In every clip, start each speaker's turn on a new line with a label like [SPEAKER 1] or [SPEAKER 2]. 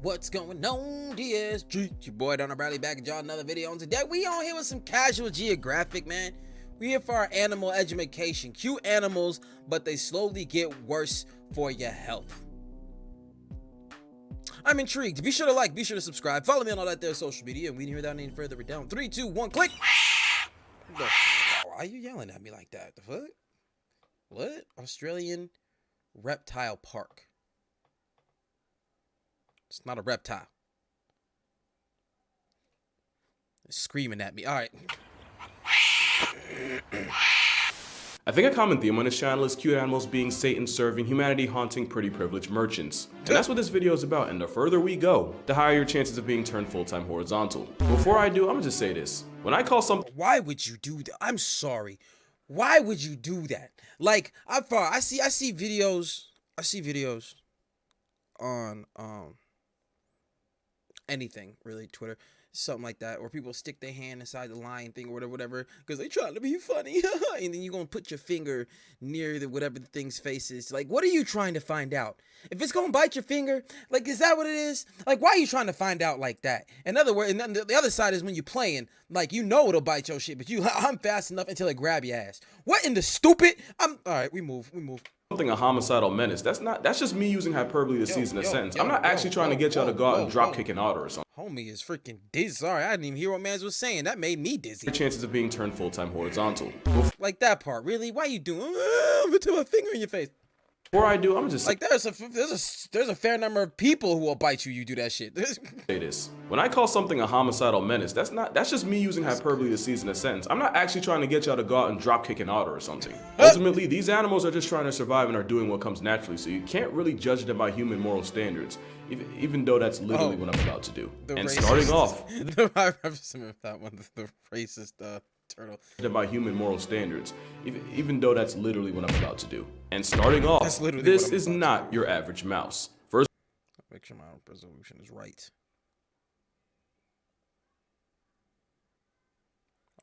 [SPEAKER 1] What's going on, DSG? Your boy DarrnellBradley back at y'all another video. And today we on here with some casual geographic, man. We here for our animal education. Cute animals, but they slowly get worse for your health. I'm intrigued. Be sure to like, be sure to subscribe, follow me on all that there social media, and we hear without any further ado. 3, 2, 1, click. Why are you yelling at me like that? The fuck? What? Australian Reptile Park. It's not a reptile. It's screaming at me. All right.
[SPEAKER 2] I think a common theme on this channel is cute animals being Satan serving, humanity haunting pretty privileged merchants. And that's what this video is about, and the further we go, the higher your chances of being turned full-time horizontal. Before I do, I'm gonna just say this. When I call something—
[SPEAKER 1] Why would you do that? I'm sorry. Why would you do that? Like, I see videos on anything really, Twitter, something like that, or people stick their hand inside the lion thing or whatever because they trying to be funny. And then you're gonna put your finger near the whatever the thing's face is. Like, what are you trying to find out? If it's gonna bite your finger, like, is that what it is? Like, why are you trying to find out like that? In other words, and then the other side is when you're playing, like, you know it'll bite your shit, but I'm fast enough until it grab your ass. What in the stupid? All right, we move.
[SPEAKER 2] Something a homicidal menace, that's just me using hyperbole to season a sentence. I'm not actually trying to get y'all to go out and drop kick an otter or something.
[SPEAKER 1] Homie is freaking dizzy. Sorry, I didn't even hear what mans was saying. That made me dizzy.
[SPEAKER 2] Your chances of being turned full-time horizontal.
[SPEAKER 1] Like that part, really? Why you doing? I'm gonna put a finger in your face.
[SPEAKER 2] Before I do, I'm just
[SPEAKER 1] like, there's a fair number of people who will bite you. You do that shit.
[SPEAKER 2] Say this. When I call something a homicidal menace, that's just me using hyperbole to season a sentence. I'm not actually trying to get y'all to go out and drop kick an otter or something. Ultimately, these animals are just trying to survive and are doing what comes naturally, so you can't really judge them by human moral standards, even though that's literally what I'm about to do. And starting off,
[SPEAKER 1] I remember that one, the racist turtle.
[SPEAKER 2] By human moral standards, even though that's literally what I'm about to do. And starting off, this is not your average mouse. First,
[SPEAKER 1] make sure my resolution is right.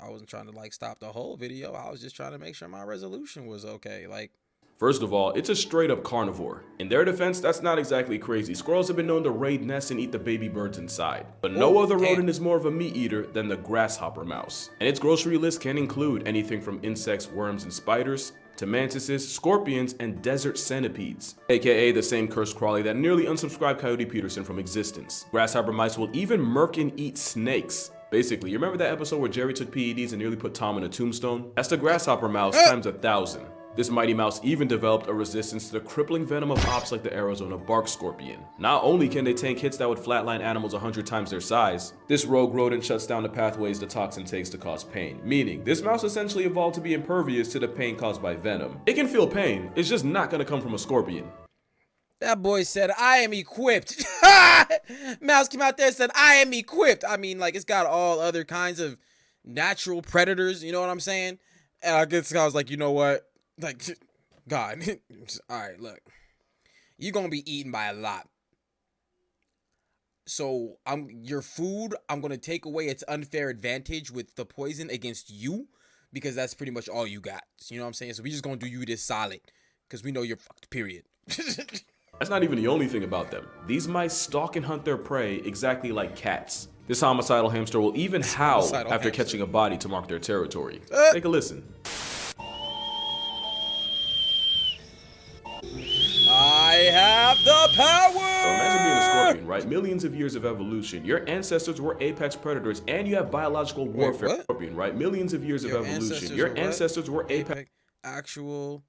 [SPEAKER 1] I wasn't trying to like stop the whole video. I was just trying to make sure my resolution was okay. Like,
[SPEAKER 2] first of all, it's a straight up carnivore. In their defense, that's not exactly crazy. Squirrels have been known to raid nests and eat the baby birds inside. But no other rodent is more of a meat eater than the grasshopper mouse. And its grocery list can include anything from insects, worms, and spiders, to mantises, scorpions, and desert centipedes, aka the same cursed crawly that nearly unsubscribed Coyote Peterson from existence. Grasshopper mice will even murk and eat snakes. Basically, you remember that episode where Jerry took PEDs and nearly put Tom in a tombstone? That's the grasshopper mouse times 1,000. This mighty mouse even developed a resistance to the crippling venom of ops like the Arizona bark scorpion. Not only can they tank hits that would flatline animals 100 times their size, this rogue rodent shuts down the pathways the toxin takes to cause pain, meaning this mouse essentially evolved to be impervious to the pain caused by venom. It can feel pain, it's just not gonna come from a scorpion.
[SPEAKER 1] That boy said, I am equipped. Mouse came out there and said, I am equipped. I mean, like, it's got all other kinds of natural predators, you know what I'm saying? And I guess I was like, you know what? Like, God. All right, look. You're going to be eaten by a lot. So, your food, I'm going to take away its unfair advantage with the poison against you, because that's pretty much all you got. You know what I'm saying? So, we just going to do you this solid, because we know you're fucked, period.
[SPEAKER 2] That's not even the only thing about them. These mice stalk and hunt their prey exactly like cats. This homicidal hamster will even howl after catching a body to mark their territory. Take a listen.
[SPEAKER 1] I have the power!
[SPEAKER 2] So imagine being a scorpion, right? Millions of years of evolution. Your ancestors were apex predators and you have biological warfare.
[SPEAKER 1] Wait,
[SPEAKER 2] scorpion, right? Millions of years of evolution. Your ancestors were apex.
[SPEAKER 1] Actual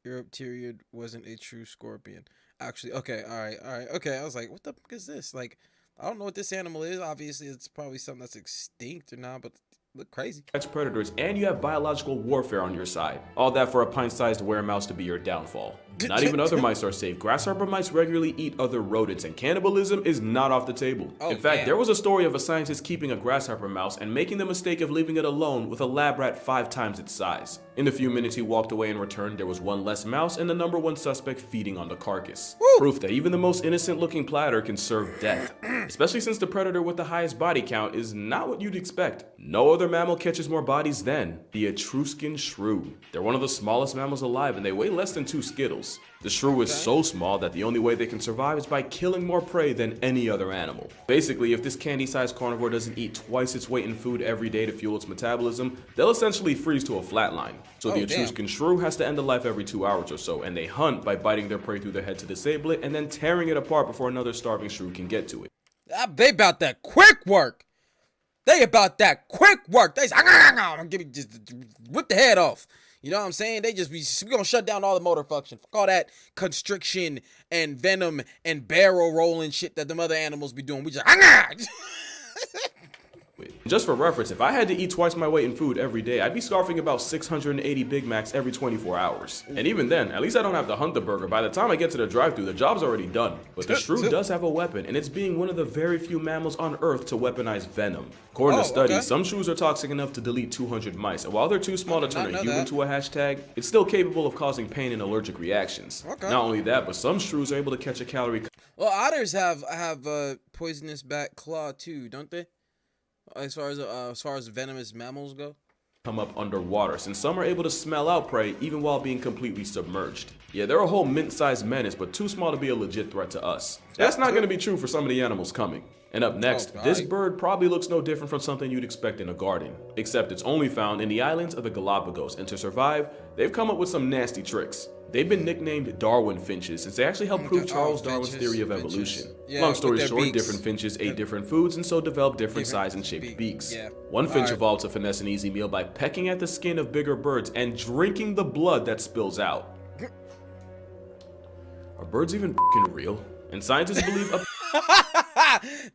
[SPEAKER 1] Europteriod wasn't a true scorpion. Actually, okay, all right, okay. I was like, what the fuck is this? Like, I don't know what this animal is. Obviously, it's probably something that's extinct or not, but look crazy.
[SPEAKER 2] Predators, and you have biological warfare on your side. All that for a pint-sized weremouse to be your downfall. Not even other mice are safe. Grasshopper mice regularly eat other rodents, and cannibalism is not off the table. In fact, there was a story of a scientist keeping a grasshopper mouse and making the mistake of leaving it alone with a lab rat 5 times its size. In the few minutes he walked away and returned, there was one less mouse and the #1 suspect feeding on the carcass. Proof that even the most innocent-looking platter can serve death. Especially since the predator with the highest body count is not what you'd expect. No other mammal catches more bodies than the Etruscan shrew. They're one of the smallest mammals alive and they weigh less than 2 Skittles. kills. The shrew is so small that the only way they can survive is by killing more prey than any other animal. Basically, if this candy-sized carnivore doesn't eat twice its weight in food every day to fuel its metabolism, they'll essentially freeze to a flat line. So the Etruscan shrew has to end a life every 2 hours or so, and they hunt by biting their prey through their head to disable it and then tearing it apart before another starving shrew can get to it.
[SPEAKER 1] They about that quick work. They about that quick work. They say, give me just whip the head off. You know what I'm saying? They just we gonna shut down all the motor function. Fuck all that constriction and venom and barrel rolling shit that them other animals be doing. We just
[SPEAKER 2] Just for reference, if I had to eat twice my weight in food every day, I'd be scarfing about 680 Big Macs every 24 hours. And even then, at least I don't have to hunt the burger. By the time I get to the drive-thru, the job's already done. But the shrew does have a weapon, and it's being one of the very few mammals on Earth to weaponize venom. According to studies, some shrews are toxic enough to delete 200 mice, and while they're too small to turn a human to a hashtag, it's still capable of causing pain and allergic reactions. Not only that, but some shrews are able to catch a calorie.
[SPEAKER 1] Well, otters have poisonous back claw too, don't they? As far as venomous mammals go?
[SPEAKER 2] Come up underwater, since some are able to smell out prey even while being completely submerged. Yeah, they're a whole mint-sized menace, but too small to be a legit threat to us. That's not going to be true for some of the animals coming. And up next, this bird probably looks no different from something you'd expect in a garden, except it's only found in the islands of the Galapagos, and to survive, they've come up with some nasty tricks. They've been nicknamed Darwin finches since they actually helped prove Charles Darwin's theory of evolution. Long story short, different finches ate different foods and so developed different size and shaped beaks. One finch evolved to finesse an easy meal by pecking at the skin of bigger birds and drinking the blood that spills out. Are birds even f***ing real? And scientists believe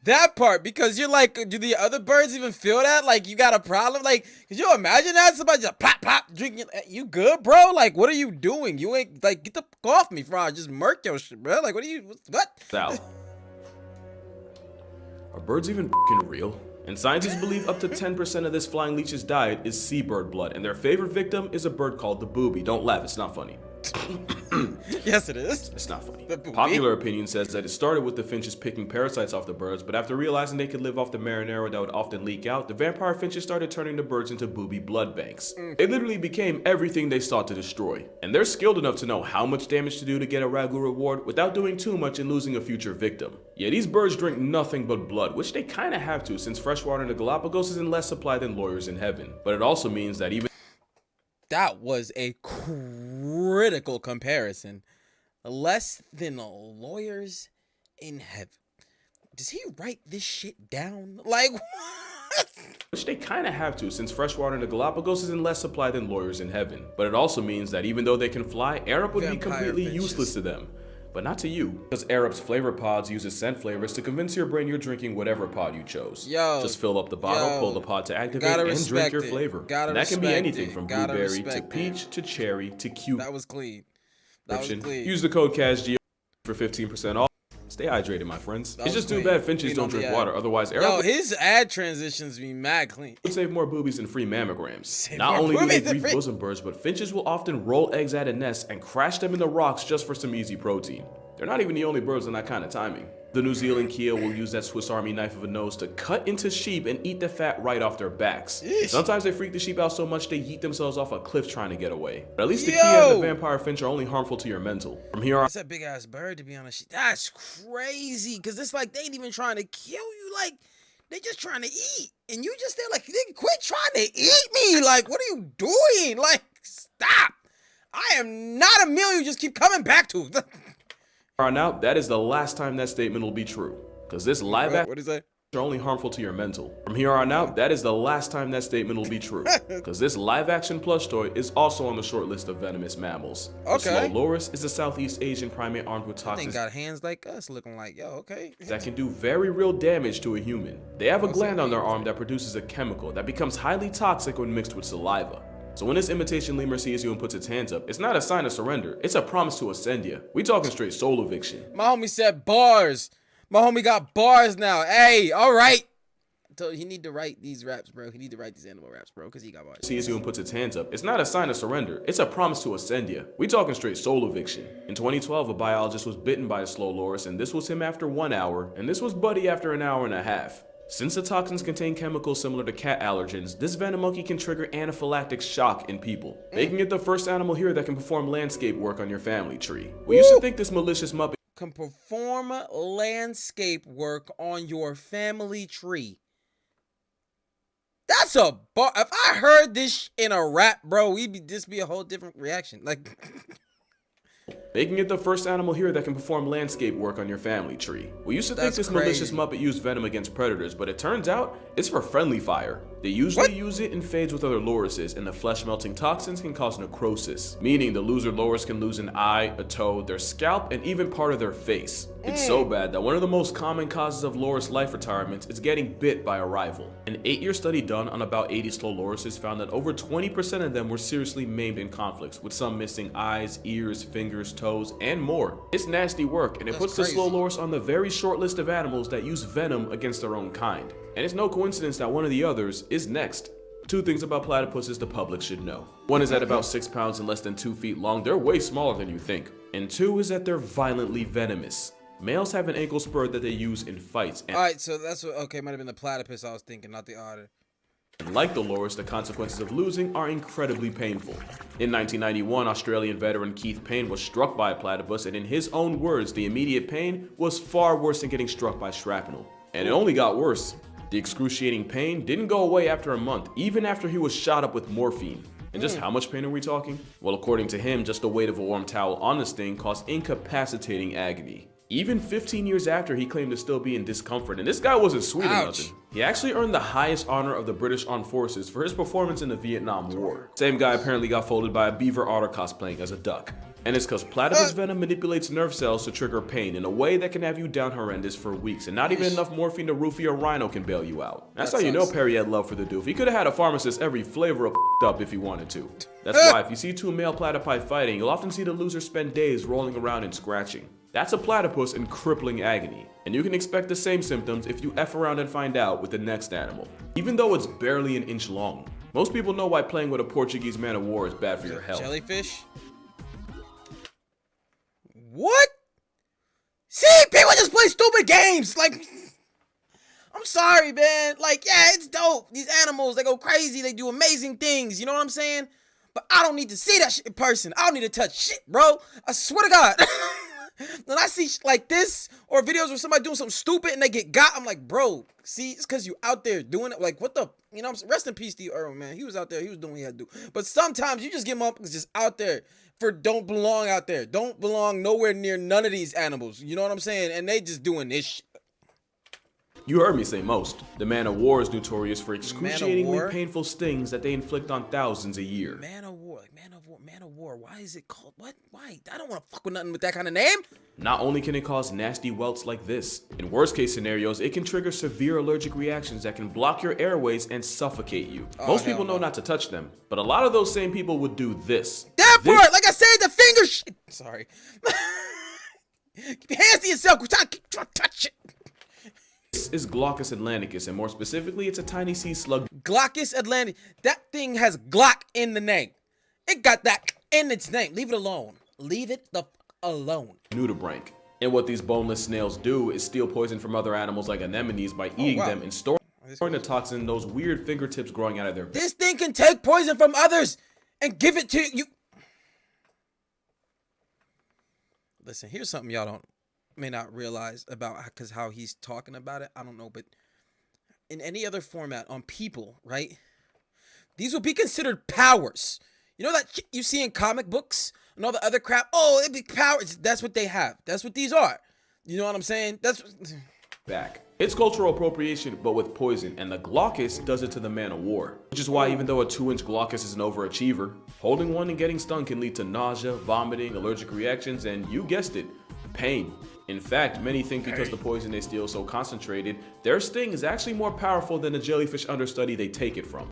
[SPEAKER 1] that part, because you're like, do the other birds even feel that? Like, you got a problem? Like, could you imagine that? Somebody just plop, plop, drinking. You good, bro? Like, what are you doing? You ain't, like, get the fuck off me, bro. Just murk your shit, bro. Like, what are you, what?
[SPEAKER 2] Are birds even f***ing real? And scientists believe up to 10% of this flying leech's diet is seabird blood, and their favorite victim is a bird called the booby. Don't laugh, it's not funny.
[SPEAKER 1] Yes, it is.
[SPEAKER 2] It's not funny. Popular opinion says that it started with the finches picking parasites off the birds, but after realizing they could live off the marinara that would often leak out, the vampire finches started turning the birds into booby blood banks. They literally became everything they sought to destroy. And they're skilled enough to know how much damage to do to get a ragu reward without doing too much and losing a future victim. Yeah, these birds drink nothing but blood, which they kinda have to since freshwater in the Galapagos is in less supply than lawyers in heaven. But it also means that even
[SPEAKER 1] that was a critical comparison. Less than lawyers in heaven. Does he write this shit down? Like,
[SPEAKER 2] which they kind of have to since freshwater in the Galapagos is in less supply than lawyers in heaven. But it also means that even though they can fly, Arab would be completely useless to them. But not to you, because Arab's flavor pods uses scent flavors to convince your brain you're drinking whatever pod you chose. Just fill up the bottle, pull the pod to activate, and drink your flavor. And that can be anything from blueberry to peach to cherry to cucumber.
[SPEAKER 1] That was clean. That was clean.
[SPEAKER 2] Use the code CASHGO for 15% off. Stay hydrated, my friends. It's just too bad finches don't drink water. Otherwise, Arab
[SPEAKER 1] his ad transitions be mad clean.
[SPEAKER 2] Would save more boobies and free mammograms. Not only do they breed bosom birds, but finches will often roll eggs out of nests and crash them in the rocks just for some easy protein. They're not even the only birds on that kind of timing. The New Zealand keel will use that Swiss Army knife of a nose to cut into sheep and eat the fat right off their backs. Sometimes they freak the sheep out so much they yeet themselves off a cliff trying to get away. But at least the key and the vampire finch are only harmful to your mental. From here on,
[SPEAKER 1] that's that big ass bird to be honest. That's crazy, because it's like they ain't even trying to kill you. Like, they just trying to eat, and you just there like, nigga, quit trying to eat me. Like, what are you doing? Like, stop. I am not a meal you just keep coming back to.
[SPEAKER 2] Now, that is the last time that statement will be true, because this live action
[SPEAKER 1] what is that?
[SPEAKER 2] Are only harmful to your mental. From here on out, that is the last time that statement will be true, because this live action plush toy is also on the short list of venomous mammals. The slow loris is a Southeast Asian primate armed with toxins.
[SPEAKER 1] They got hands like us, looking like
[SPEAKER 2] that can do very real damage to a human. They have a gland on their arm that produces a chemical that becomes highly toxic when mixed with saliva. So when this imitation lemur sees you and puts its hands up, it's not a sign of surrender, it's a promise to ascend you. We talking straight soul eviction.
[SPEAKER 1] My homie said bars. My homie got bars now. Hey, all right. So he need to write these raps, bro. He need to write these animal raps, bro, because he got bars.
[SPEAKER 2] Sees you and puts its hands up, it's not a sign of surrender, it's a promise to ascend you. We talking straight soul eviction. In 2012, a biologist was bitten by a slow loris, and this was him after 1 hour, and this was Buddy after an hour and a half. Since the toxins contain chemicals similar to cat allergens, this venom monkey can trigger anaphylactic shock in people, making it the first animal here that can perform landscape work on your family tree. We used to think this malicious muppet
[SPEAKER 1] can perform landscape work on your family tree. That's a bar. If I heard this in a rap, bro, this be a whole different reaction. Like,
[SPEAKER 2] making it the first animal here that can perform landscape work on your family tree. We used to think this malicious muppet used venom against predators, but it turns out it's for friendly fire. They usually use it in fades with other lorises, and the flesh-melting toxins can cause necrosis, meaning the loser loris can lose an eye, a toe, their scalp, and even part of their face. It's so bad that one of the most common causes of loris life retirements is getting bit by a rival. An 8-year study done on about 80 slow lorises found that over 20% of them were seriously maimed in conflicts, with some missing eyes, ears, fingers, toes, and more. It's nasty work, and it puts the slow loris on the very short list of animals that use venom against their own kind. And it's no coincidence that one of the others is next. 2 things about platypuses the public should know. 1 is at about 6 pounds and less than 2 feet long. They're way smaller than you think. And 2 is that they're violently venomous. Males have an ankle spur that they use in fights.
[SPEAKER 1] Alright, so that's what, okay, might have been the platypus I was thinking, not the otter.
[SPEAKER 2] And like the loris, the consequences of losing are incredibly painful. In 1991, Australian veteran Keith Payne was struck by a platypus, and in his own words, the immediate pain was far worse than getting struck by shrapnel. And it only got worse. The excruciating pain didn't go away after a month, even after he was shot up with morphine. And just how much pain are we talking? Well, according to him, just the weight of a warm towel on the sting caused incapacitating agony. Even 15 years after, he claimed to still be in discomfort, and this guy wasn't sweet or nothing. He actually earned the highest honor of the British Armed Forces for his performance in the Vietnam War. Same guy apparently got folded by a beaver otter cosplaying as a duck. And it's because platypus venom manipulates nerve cells to trigger pain in a way that can have you down horrendous for weeks, and not even enough morphine to roofie a rhino can bail you out. That's how you know Perry had love for the doof. He could have had a pharmacist every flavor of up if he wanted to. That's why if you see 2 male platypi fighting, you'll often see the loser spend days rolling around and scratching. That's a platypus in crippling agony. And you can expect the same symptoms if you F around and find out with the next animal, even though it's barely an inch long. Most people know why playing with a Portuguese man-of-war is bad for your health.
[SPEAKER 1] Jellyfish? What? See, people just play stupid games. Like, I'm sorry, man. Like, yeah, it's dope. These animals, they go crazy. They do amazing things. You know what I'm saying? But I don't need to see that shit in person. I don't need to touch shit, bro. I swear to God. When I see shit like this or videos where somebody doing something stupid and they get got, I'm like, bro, see, it's because you out there doing it. Like, what the, you know what I'm saying? Rest in peace, Steve Irwin, man. He was out there. He was doing what he had to do. But sometimes you just get motherfuckers just out there for don't belong out there. Don't belong nowhere near none of these animals. You know what I'm saying? And they just doing this shit.
[SPEAKER 2] You heard me say most. The man-of-war is notorious for excruciatingly painful stings that they inflict on thousands a year.
[SPEAKER 1] Man-of-war, like man-of-war. Why is it called, what? Why? I don't want to fuck with nothing with that kind of name.
[SPEAKER 2] Not only can it cause nasty welts like this, in worst case scenarios, it can trigger severe allergic reactions that can block your airways and suffocate you. Most people know not to touch them, but a lot of those same people would do this.
[SPEAKER 1] Therefore, like I said, the finger shit. Sorry. Keep your hands to yourself. Try to touch it.
[SPEAKER 2] This is Glaucus atlanticus, and more specifically, it's a tiny sea slug.
[SPEAKER 1] Glaucus atlanticus. That thing has Glock in the name. It got that in its name. Leave it alone. Leave it the alone.
[SPEAKER 2] Nudibranch. And what these boneless snails do is steal poison from other animals like anemones by eating them and storing the toxin in those weird fingertips growing out of their.
[SPEAKER 1] This thing can take poison from others and give it to you. Listen, here's something y'all may not realize about because how he's talking about it. I don't know, but in any other format on people, right? These would be considered powers. You know that shit you see in comic books and all the other crap? Oh, it'd be powers. That's what they have. That's what these are. You know what I'm saying? That's
[SPEAKER 2] back. It's cultural appropriation, but with poison, and the Glaucus does it to the man-of-war. Which is why even though a 2-inch Glaucus is an overachiever, holding one and getting stung can lead to nausea, vomiting, allergic reactions, and you guessed it, pain. In fact, many think because the poison they steal is so concentrated, their sting is actually more powerful than the jellyfish understudy they take it from.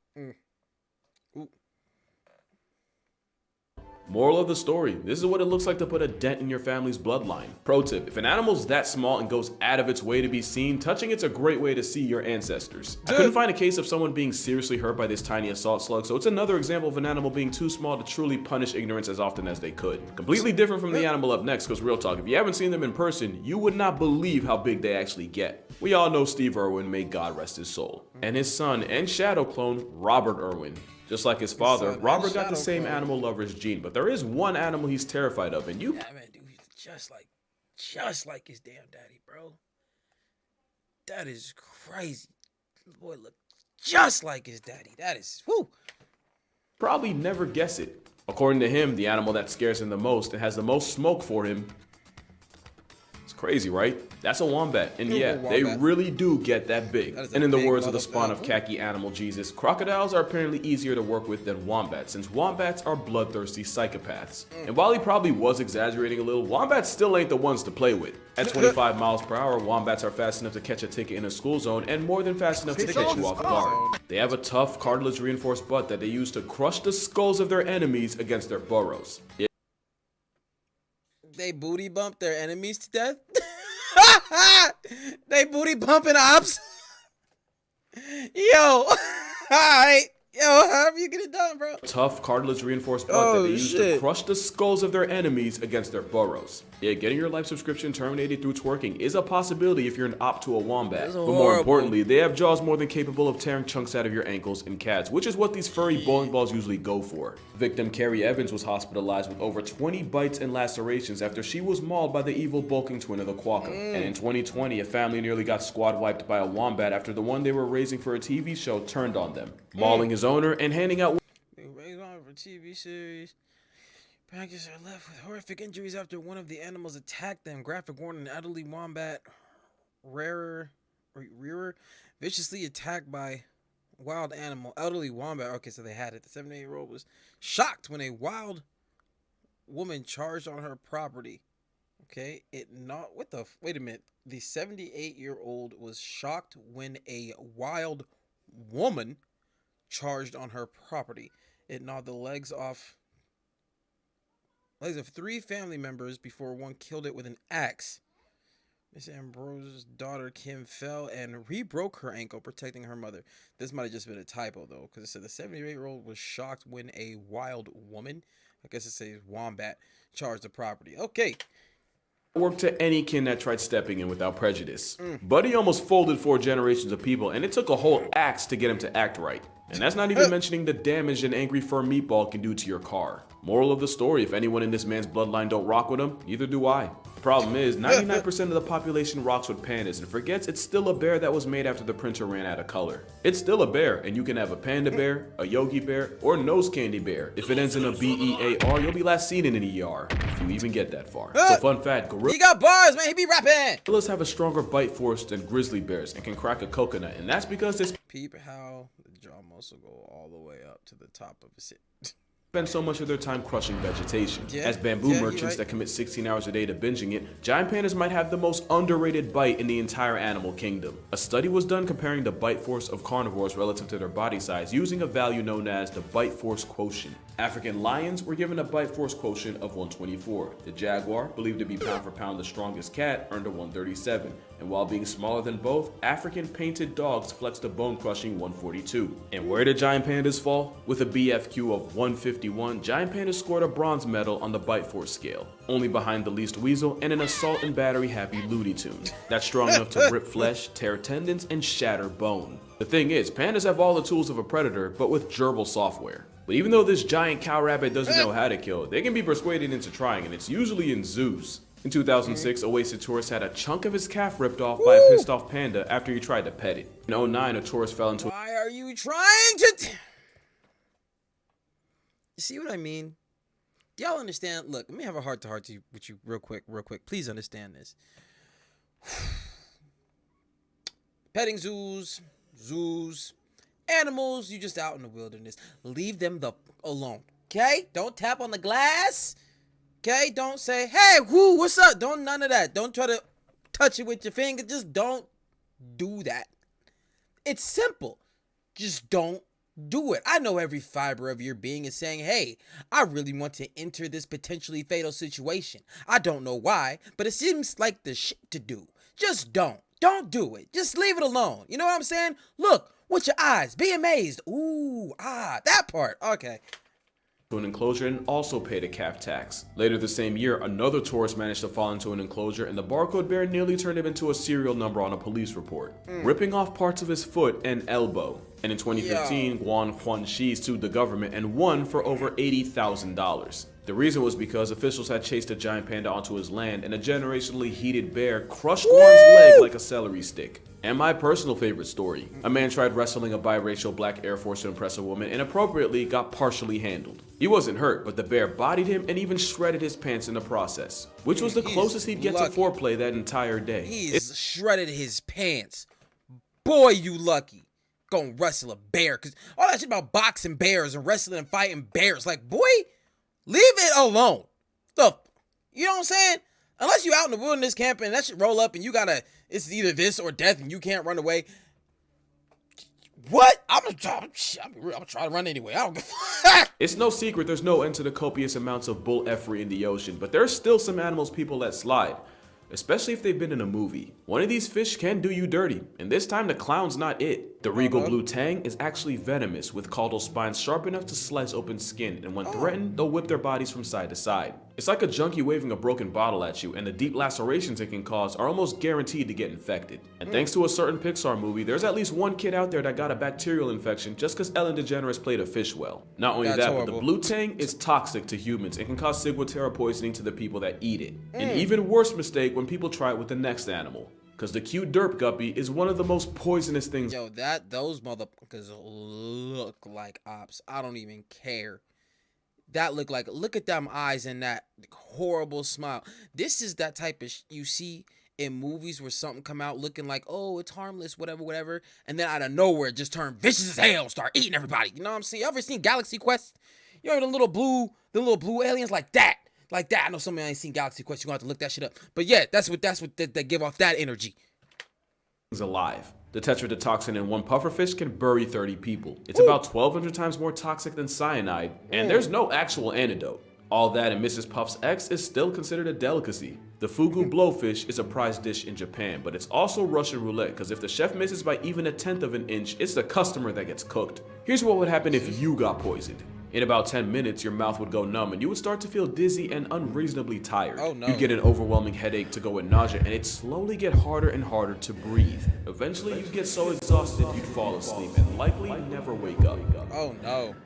[SPEAKER 2] Moral of the story, this is what it looks like to put a dent in your family's bloodline. Pro tip, if an animal's that small and goes out of its way to be seen, touching it's a great way to see your ancestors. I couldn't find a case of someone being seriously hurt by this tiny assault slug, so it's another example of an animal being too small to truly punish ignorance as often as they could. Completely different from the animal up next, because real talk, if you haven't seen them in person, you would not believe how big they actually get. We all know Steve Irwin, may God rest his soul, and his son and shadow clone, Robert Irwin. Just like his father, Robert got the same animal lover's gene, but there is one animal he's terrified of, and you...
[SPEAKER 1] Yeah, man, dude, he's just like his damn daddy, bro. That is crazy. Boy, look just like his daddy. That is, whoo.
[SPEAKER 2] Probably never guess it. According to him, the animal that scares him the most and has the most smoke for him... It's crazy, right? That's a wombat, and yeah, they really do get that big. And in the words of the spawn of khaki animal Jesus, crocodiles are apparently easier to work with than wombats, since wombats are bloodthirsty psychopaths. And while he probably was exaggerating a little, wombats still ain't the ones to play with. At 25 miles per hour, wombats are fast enough to catch a ticket in a school zone and more than fast enough to catch you off guard. They have a tough, cartilage-reinforced butt that they use to crush the skulls of their enemies against their burrows.
[SPEAKER 1] They booty bump their enemies to death? They booty bumping ops? Yo, alright. Yo, however you get it done, bro.
[SPEAKER 2] Tough, cartilage-reinforced butt that they use to crush the skulls of their enemies against their burrows. Yeah, getting your life subscription terminated through twerking is a possibility if you're an op to a wombat. But more importantly, they have jaws more than capable of tearing chunks out of your ankles and calves, which is what these furry bowling balls usually go for. Victim Carrie Evans was hospitalized with over 20 bites and lacerations after she was mauled by the evil bulking twin of the quokka. And in 2020, a family nearly got squad wiped by a wombat after the one they were raising for a TV show turned on them, mauling his owner and handing out...
[SPEAKER 1] Raised on for TV series. Practice are left with horrific injuries after one of the animals attacked them. Graphic warning: an elderly wombat, rearer, viciously attacked by wild animal. Elderly wombat. Okay, so they had it. The 78-year-old was shocked when a wild woman charged on her property. Okay, wait a minute. The 78-year-old was shocked when a wild woman charged on her property. It gnawed the legs of 3 family members before one killed it with an axe. Miss Ambrose's daughter Kim fell and re-broke her ankle protecting her mother. This might have just been a typo though, because it said the 78-year-old was shocked when a wild woman, I guess it says wombat, charged the property. Okay.
[SPEAKER 2] Work to any kin that tried stepping in without prejudice. Buddy almost folded 4 generations of people, and it took a whole axe to get him to act right. And that's not even mentioning the damage an angry fur meatball can do to your car. Moral of the story, if anyone in this man's bloodline don't rock with him, neither do I. The problem is, 99% of the population rocks with pandas and forgets it's still a bear that was made after the printer ran out of color. It's still a bear, and you can have a panda bear, a yogi bear, or a nose candy bear. If it ends in a B-E-A-R, you'll be last seen in an ER, if you even get that far. So fun fact,
[SPEAKER 1] He got bars, man, he be rapping!
[SPEAKER 2] gorillas have a stronger bite force than grizzly bears and can crack a coconut, and that's because they
[SPEAKER 1] Peep how the jaw muscle go all the way up to the top of his head.
[SPEAKER 2] spend so much of their time crushing vegetation. As bamboo merchants that commit 16 hours a day to binging it, giant pandas might have the most underrated bite in the entire animal kingdom. A study was done comparing the bite force of carnivores relative to their body size using a value known as the bite force quotient. African lions were given a bite force quotient of 124. The jaguar, believed to be pound for pound the strongest cat, earned a 137. And while being smaller than both, African painted dogs flexed a bone-crushing 142. And where did giant pandas fall? With a BFQ of 151, giant pandas scored a bronze medal on the bite force scale, only behind the least weasel and an assault and battery happy Looney Tune. That's strong enough to rip flesh, tear tendons, and shatter bone. The thing is, pandas have all the tools of a predator, but with gerbil software. But even though this giant cow rabbit doesn't know how to kill, they can be persuaded into trying, and it's usually in zoos. In 2006, a wasted tourist had a chunk of his calf ripped off by a pissed off panda after he tried to pet it. In 2009, a tourist fell into...
[SPEAKER 1] Why are you trying to... You see what I mean? Do y'all understand? Look, let me have a heart-to-heart with you real quick. Please understand this. Petting zoos, animals, you just out in the wilderness. Leave them alone, okay? Don't tap on the glass. Okay, don't say, hey, whoo, what's up? Don't none of that. Don't try to touch it with your finger. Just don't do that. It's simple. Just don't do it. I know every fiber of your being is saying, hey, I really want to enter this potentially fatal situation. I don't know why, but it seems like the shit to do. Just don't. Don't do it. Just leave it alone. You know what I'm saying? Look with your eyes. Be amazed. Ooh, that part. Okay.
[SPEAKER 2] To an enclosure and also paid a calf tax. Later the same year, another tourist managed to fall into an enclosure and the barcode bear nearly turned him into a serial number on a police report, ripping off parts of his foot and elbow. And in 2015, Guan Huanxi sued the government and won for over $80,000. The reason was because officials had chased a giant panda onto his land and a generationally heated bear crushed Guan's leg like a celery stick. And my personal favorite story, a man tried wrestling a biracial black Air Force to impress a woman and appropriately got partially handled. He wasn't hurt, but the bear bodied him and even shredded his pants in the process, which was the closest he'd get to foreplay that entire day.
[SPEAKER 1] He's shredded his pants. Boy, you lucky. Gonna wrestle a bear, cause all that shit about boxing bears and wrestling and fighting bears, like, boy, leave it alone. You know what I'm saying? Unless you out in the wilderness camping and that shit roll up and you gotta, it's either this or death and you can't run away. What? I'm gonna try to run anyway. I don't give a fuck.
[SPEAKER 2] It's no secret there's no end to the copious amounts of bull effery in the ocean, but there's still some animals people let slide, especially if they've been in a movie. One of these fish can do you dirty, and this time the clown's not it. The regal blue tang is actually venomous, with caudal spines sharp enough to slice open skin, and when threatened, they'll whip their bodies from side to side. It's like a junkie waving a broken bottle at you, and the deep lacerations it can cause are almost guaranteed to get infected. And thanks to a certain Pixar movie, there's at least one kid out there that got a bacterial infection just because Ellen DeGeneres played a fish well. Not only that, but the blue tang is toxic to humans and can cause ciguatera poisoning to the people that eat it. An even worse mistake when people try it with the next animal, because the cute derp guppy is one of the most poisonous things.
[SPEAKER 1] Yo, those motherfuckers look like ops. I don't even care. That look at them eyes and that horrible smile. This is that type of you see in movies where something come out looking like, oh, it's harmless, whatever, and then out of nowhere it just turn vicious as hell, start eating everybody. You know what I'm saying? You ever seen Galaxy Quest? You know the little blue aliens like that. I know some of you ain't seen Galaxy Quest. You're gonna have to look that shit up. But yeah, that's what they give off that energy.
[SPEAKER 2] Alive. The tetrodotoxin in one pufferfish can bury 30 people. It's about 1,200 times more toxic than cyanide, and there's no actual antidote. All that and Mrs. Puff's X is still considered a delicacy. The fugu blowfish is a prized dish in Japan, but it's also Russian roulette, because if the chef misses by even 1/10 of an inch, it's the customer that gets cooked. Here's what would happen if you got poisoned. In about 10 minutes, your mouth would go numb and you would start to feel dizzy and unreasonably tired.
[SPEAKER 1] Oh, no.
[SPEAKER 2] You'd get an overwhelming headache to go with nausea, and it'd slowly get harder and harder to breathe. Eventually, you'd get so exhausted you'd fall asleep and likely never wake up.
[SPEAKER 1] Oh no.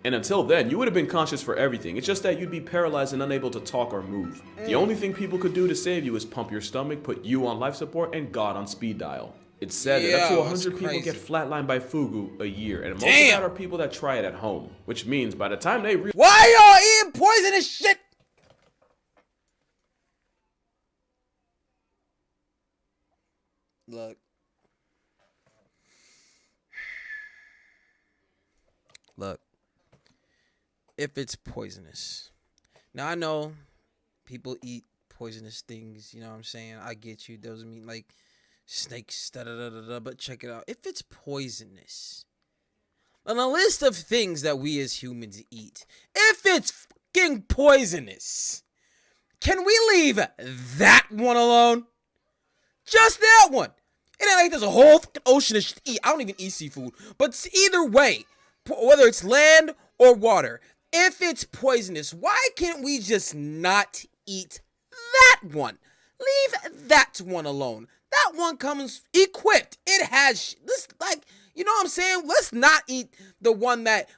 [SPEAKER 2] And until then, you would have been conscious for everything. It's just that you'd be paralyzed and unable to talk or move. The only thing people could do to save you is pump your stomach, put you on life support, and God on speed dial. It's said that up to 100 people get flatlined by fugu a year, and most of that are people that try it at home, which means by the time they
[SPEAKER 1] why y'all eating poisonous shit? Look, if it's poisonous. Now I know people eat poisonous things, you know what I'm saying? I get you. Doesn't mean like snakes, but check it out. If it's poisonous, on a list of things that we as humans eat, if it's fucking poisonous, can we leave that one alone? Just that one. It ain't like there's a whole fucking ocean of shit to eat. I don't even eat seafood. But either way, whether it's land or water, if it's poisonous, why can't we just not eat that one? Leave that one alone. That one comes equipped. It has this, like, you know what I'm saying? Let's not eat the one that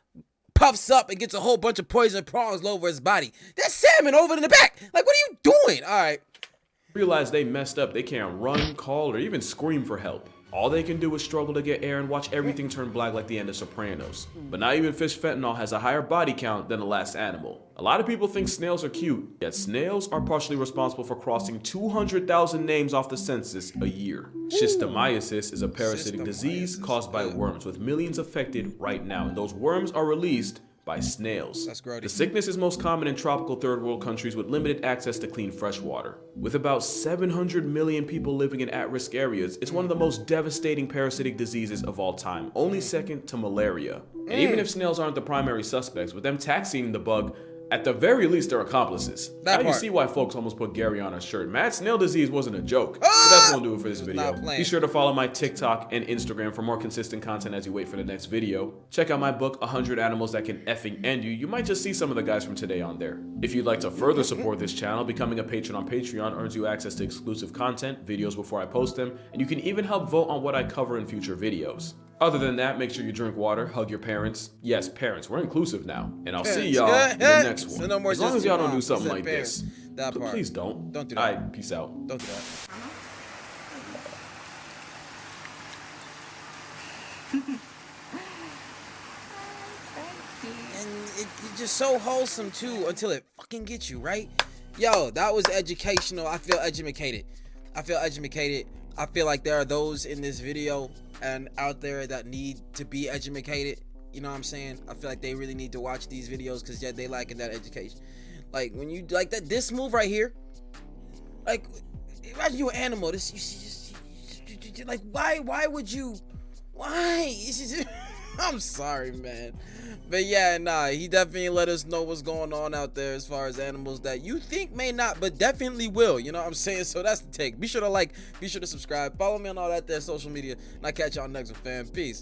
[SPEAKER 1] puffs up and gets a whole bunch of poison prawns all over his body. There's salmon over in the back. Like, what are you doing? All right.
[SPEAKER 2] realize they messed up, they can't run, call, or even scream for help. All they can do is struggle to get air and watch everything turn black like the end of Sopranos. But not even fish fentanyl has a higher body count than the last animal. A lot of people think snails are cute, yet snails are partially responsible for crossing 200,000 names off the census a year. Schistomiasis is a parasitic disease caused by worms, with millions affected right now, and those worms are released by snails.
[SPEAKER 1] That's grody.
[SPEAKER 2] The sickness is most common in tropical third world countries with limited access to clean fresh water. With about 700 million people living in at-risk areas, it's one of the most devastating parasitic diseases of all time, only second to malaria. And even if snails aren't the primary suspects, with them taxiing the bug, at the very least, they're accomplices. Now you see why folks almost put Gary on a shirt. Mad snail disease wasn't a joke. But that's gonna do it for this video. Be sure to follow my TikTok and Instagram for more consistent content as you wait for the next video. Check out my book, 100 Animals That Can Effing End You. You might just see some of the guys from today on there. If you'd like to further support this channel, becoming a patron on Patreon earns you access to exclusive content, videos before I post them, and you can even help vote on what I cover in future videos. Other than that, make sure you drink water, hug your parents. Yes, parents, we're inclusive now. And I'll see y'all in the next one. So no more, as long as y'all don't do something like this. Please don't.
[SPEAKER 1] Don't do that.
[SPEAKER 2] Alright, peace out.
[SPEAKER 1] Don't do that. And it's just so wholesome too until it fucking gets you, right? Yo, that was educational. I feel educated. I feel like there are those in this video and out there that need to be educated. You know what I'm saying? I feel like they really need to watch these videos because yeah, they lacking that education. Like when you like that, this move right here, like imagine you an animal. This you like why would you? Why? I'm sorry, man. But yeah, nah, he definitely let us know what's going on out there as far as animals that you think may not, but definitely will. You know what I'm saying? So that's the take. Be sure to like, be sure to subscribe, follow me on all that there social media, and I'll catch y'all next one, fam. Peace.